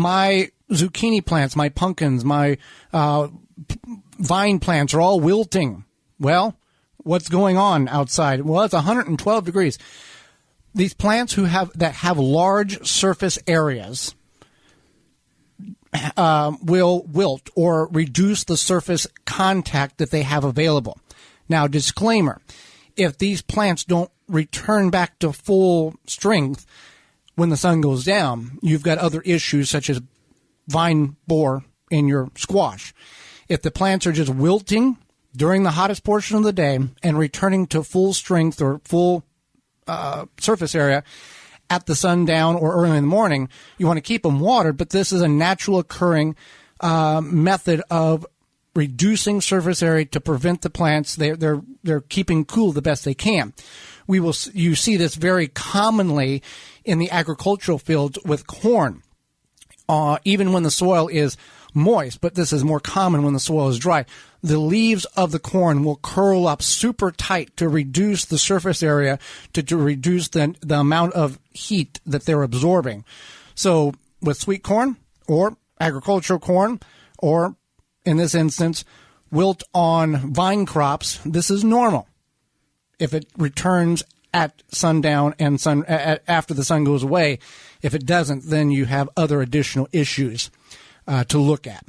my zucchini plants, my pumpkins, my vine plants are all wilting. Well, what's going on outside? Well, it's 112 degrees. These plants that have large surface areas will wilt or reduce the surface contact that they have available. Now, disclaimer, if these plants don't return back to full strength when the sun goes down, you've got other issues such as vine borer in your squash. If the plants are just wilting during the hottest portion of the day and returning to full strength or full surface area at the sundown or early in the morning, you want to keep them watered, but this is a natural occurring method of reducing surface area to prevent the plants. They're keeping cool the best they can. You see this very commonly in the agricultural fields with corn, even when the soil is moist, but this is more common when the soil is dry. The leaves of the corn will curl up super tight to reduce the surface area, to reduce the amount of heat that they're absorbing. So with sweet corn or agricultural corn, or in this instance, wilt on vine crops, this is normal. If it returns at sundown and after the sun goes away, if it doesn't, then you have other additional issues to look at.